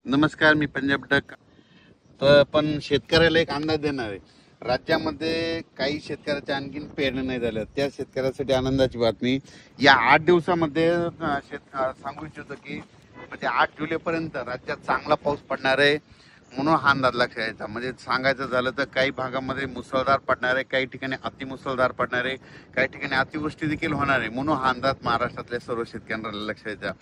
नमस्कार, मी पंजाब डक. तर पण शेतकऱ्याला एक अंदाज देणार आहे. राज्यामध्ये काही शेतकऱ्याच्या आणखीन पेरणी नाही झाल्या, त्या शेतकऱ्यासाठी आनंदाची बातमी. या 8 दिवसामध्ये सांगू इच्छितो की म्हणजे 8 जुलैपर्यंत राज्यात चांगला पाऊस पडणार आहे, म्हणून हा अंदाज लक्षात घ्यायचा. म्हणजे सांगायचं झालं तर काही भागामध्ये मुसळधार पडणार आहे, काही ठिकाणी अतिमुसळधार पडणार आहे, काही ठिकाणी अतिवृष्टी देखील होणार आहे, म्हणून हा अंदाज महाराष्ट्रातल्या सर्व शेतकऱ्यांना लक्षात घ्यायचा.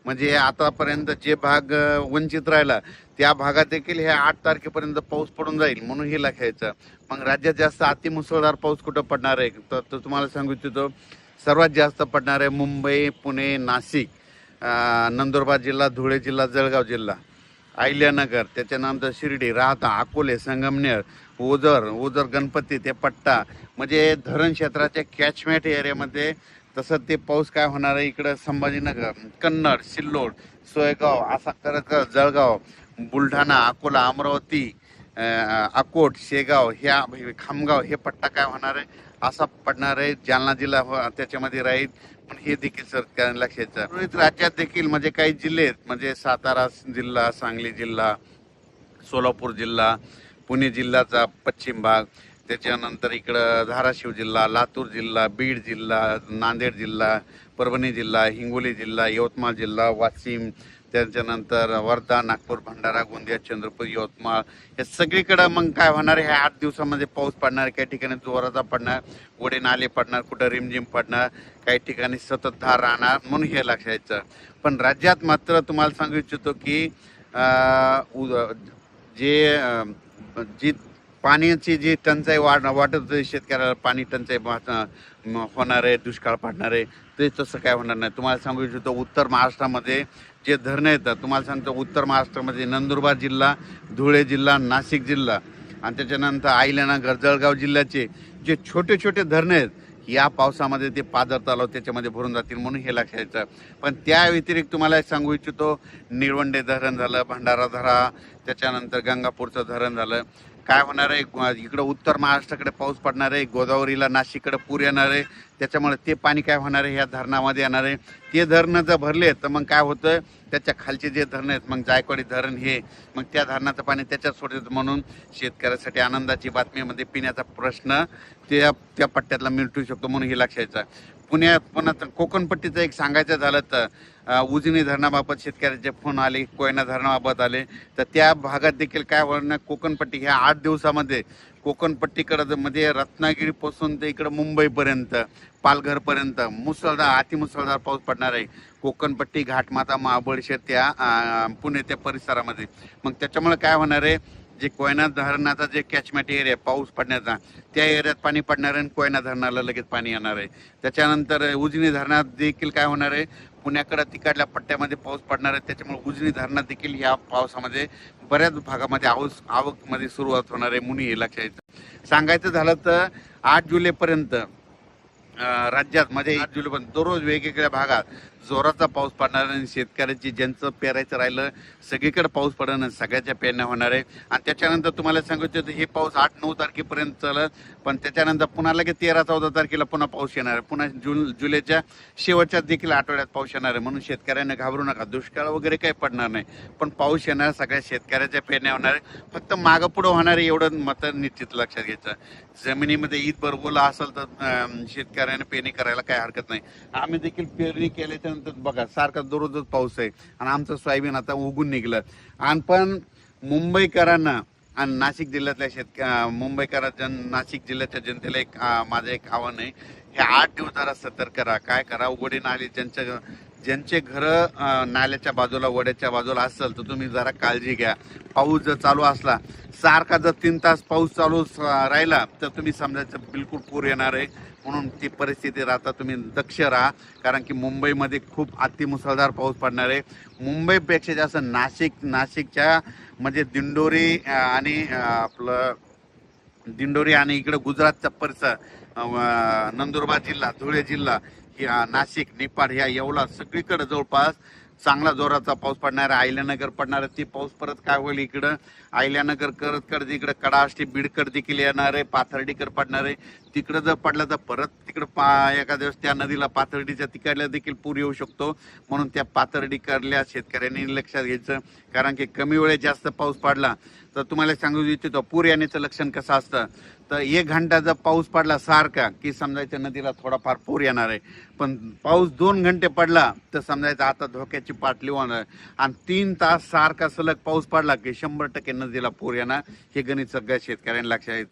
म्हणजे आतापर्यंत जे भाग वंचित राहिला त्या भागात देखील हे 8 तारखेपर्यंत पाऊस पडून जाईल, म्हणून हे लक्षायचं. मग राज्यात जास्त अतिमुसळधार पाऊस कुठं पडणार आहे तर तुम्हाला सांगू इच्छितो, सर्वात जास्त पडणार आहे मुंबई, पुणे, नाशिक, नंदुरबार जिल्हा, धुळे जिल्हा, जळगाव जिल्हा, अहिल्यानगर, त्याच्यानंतर शिर्डी, राहता, अकोले, संगमनेर, ओझर गणपती ते पट्टा, म्हणजे धरण क्षेत्राच्या कॅचमेंट एरियामध्ये. तसं ते पाऊस काय होणार आहे इकडं संभाजीनगर, कन्नड, सिल्लोड, सोयगाव, असा करत करत जळगाव, बुलढाणा, अकोला, अमरावती, अकोट, शेगाव, ह्या खामगाव हे पट्टा काय होणार आहे असा पडणार आहे. जालना जिल्हा त्याच्यामध्ये राहील, पण हे देखील सरकार लक्षात. राज्यात देखील म्हणजे काही जिल्हे म्हणजे सातारा जिल्हा, सांगली जिल्हा, सोलापूर जिल्हा, पुणे जिल्ह्याचा पश्चिम भाग, त्याच्यानंतर इकडं धाराशिव जिल्हा, लातूर जिल्हा, बीड जिल्हा, नांदेड जिल्हा, परभणी जिल्हा, हिंगोली जिल्हा, यवतमाळ जिल्हा, वाशिम, त्याच्यानंतर वर्धा, नागपूर, भंडारा, गोंदिया, चंद्रपूर, यवतमाळ, हे सगळीकडं मग काय होणार आहे, ह्या 8 दिवसामध्ये पाऊस पडणार. काही ठिकाणी जोराचा पडणार, ओढे नाले पडणार, कुठं रिमझिम पडणार, काही ठिकाणी सततधार राहणार, म्हणून हे लक्षायचं. पण राज्यात मात्र तुम्हाला सांगू इच्छितो की जे जी पाण्याची जी टंचाई वाटत होती शेतकऱ्याला, पाणी टंचाई होणार आहे, दुष्काळ पडणार आहे, ते तसं काय होणार नाही. तुम्हाला सांगू इच्छितो, उत्तर महाराष्ट्रामध्ये जे धरणं येतात, तुम्हाला सांगतो उत्तर महाराष्ट्रामध्ये नंदुरबार जिल्हा, धुळे जिल्हा, नाशिक जिल्हा आणि त्याच्यानंतर अहिल्यानगर, जळगाव जिल्ह्याचे जे छोटे छोटे धरणं आहेत, या पावसामध्ये ते पाझर तलाव त्याच्यामध्ये भरून जातील, म्हणून हे लक्षात घ्यायचं. पण त्या व्यतिरिक्त तुम्हाला सांगू इच्छितो, निळवंडे धरण झालं, भंडारा धरा, त्याच्यानंतर गंगापूरचं धरण झालं. काय होणार आहे, इकडं उत्तर महाराष्ट्राकडे पाऊस पडणार आहे, गोदावरीला, नाशिककडे पूर येणार आहे, त्याच्यामुळे ते पाणी काय होणार आहे ह्या धरणामध्ये येणार आहे. ते धरणं जर भरले तर मग काय होतं, त्याच्या खालचे जे धरणं आहेत, मग जायकवाडी धरण हे, मग त्या धरणाचं पाणी त्याच्यात सोडतं, म्हणून शेतकऱ्यासाठी आनंदाची बातमीमध्ये पिण्याचा प्रश्न त्या त्या पट्ट्यातला मिटू शकतो, म्हणून हे लक्षायचं. पुन्हा कोकणपट्टीचं एक सांगायचं झालं तर उजनी धरणाबाबत शेतकऱ्याचे फोन आले, कोयना धरणाबाबत आले, तर त्या भागात देखील काय होणार, कोकणपट्टी ह्या 8 दिवसामध्ये कोकणपट्टीकडं म्हणजे रत्नागिरीपासून ते इकडं मुंबईपर्यंत, पालघरपर्यंत मुसळधार अतिमुसळधार पाऊस पडणार आहे. कोकणपट्टी, घाटमाता, महाबळेश्वर, त्या पुणे त्या परिसरामध्ये. मग त्याच्यामुळे काय होणार आहे, जे कोयना धरणाचा जे कॅचमेंट एरिया पाऊस पडण्याचा, त्या एरियात पाणी पडणार आहे आणि कोयना धरणाला लगेच पाणी येणार आहे. त्याच्यानंतर उजनी धरणात देखील काय होणार आहे, पुण्याकडे तिकडल्या पट्ट्यामध्ये पाऊस पडणार आहे, त्याच्यामुळे उजनी धरणात देखील या पावसामध्ये बऱ्याच भागामध्ये आवकमध्ये सुरुवात होणार आहे, म्हणून हे लक्षात सांगायचं झालं तर 8 जुलैपर्यंत राज्यात म्हणजे 8 जुलैपर्यंत दररोज वेगवेगळ्या भागात जोराचा पाऊस पडणार आणि शेतकऱ्याची ज्यांचं पेरायचं राहिलं सगळीकडे पाऊस पडणार आणि सगळ्याच्या पेरण्या होणार आहे. आणि त्याच्यानंतर तुम्हाला सांगितलं हे पाऊस 8-9 तारखेपर्यंत चालत, पण त्याच्यानंतर पुन्हा लगेच 13-14 तारखेला पुन्हा पाऊस येणार आहे. पुन्हा जुलैच्या शेवटच्या देखील आठवड्यात पाऊस येणार आहे, म्हणून शेतकऱ्यांना घाबरू नका. दुष्काळ वगैरे काही पडणार नाही, पण पाऊस येणार, सगळ्या शेतकऱ्याच्या पेरण्या होणार आहे. फक्त मागं पुढं होणार आहे एवढं मात्र निश्चित लक्षात घ्यायचं. जमिनीमध्ये ईदभर ओला असेल तर शेतकऱ्याने पेरणी करायला काही हरकत नाही. आम्ही देखील पेरणी केल्याच्या नंतर बघा सारखा दररोजच पाऊस आहे आणि आमचं सोयाबीन आता उगून निघलं. आणि पण मुंबईकरांना आणि नाशिक जिल्ह्यातल्या नाशिक जिल्ह्याच्या जनतेला एक माझं एक आव्हान आहे, हे 8 दिवस जरा सतर्क राहा. काय करा, उघडे नाले ज्यांचे घरं नाल्याच्या बाजूला, वड्याच्या बाजूला असेल तर तुम्ही जरा काळजी घ्या. पाऊस जर चालू असला सारखा, जर 3 तास पाऊस चालू राहिला तर तुम्ही समजायचं बिलकुल पूर येणार आहे, म्हणून ती परिस्थिती राहता तुम्ही दक्ष राहा. कारण की मुंबईमध्ये खूप अतिमुसळधार पाऊस पडणार आहे. मुंबईपेक्षा जास्त नाशिकच्या म्हणजे दिंडोरी आणि आपलं दिंडोरी आणि इकडं गुजरातचा परिसर, नंदुरबार जिल्हा, धुळे जिल्हा, नाशिक, निपाड, ह्या येवला सगळीकडे जवळपास चांगला जोराचा पाऊस पडणार आहे, अहिल्यानगर पडणार आहे, ती पाऊस परत काय होईल इकडं अहिल्यानगर करत करत इकडं कडाष्टी बीडकर देखील येणार आहे, पाथर्डीकर पडणार आहे. तिकडं जर पडला तर परत तिकडं एका दिवस त्या नदीला पाथर्डीच्या तिकडल्या देखील पूर येऊ शकतो. म्हणून त्या पाथर्डीकरल्या शेतकऱ्यांनी लक्षात घ्यायचं, कारण की कमी वेळेत जास्त पाऊस पडला तर तुम्हाला सांगू इच्छितो पूर येण्याचं लक्षण कसं असतं. तर 1 घंटा जर पाऊस पडला सारखा की समजायचं नदीला थोडाफार पूर येणार आहे. पण पाऊस 2 घंटे पडला तर समजायचं आता धोक्याची पातळी होणार. आणि 3 तास सारखा सलग पाऊस पडला की 100% नदीला पूर येणार. हे गणित सगळ्या शेतकऱ्यांना लक्षात यायचं.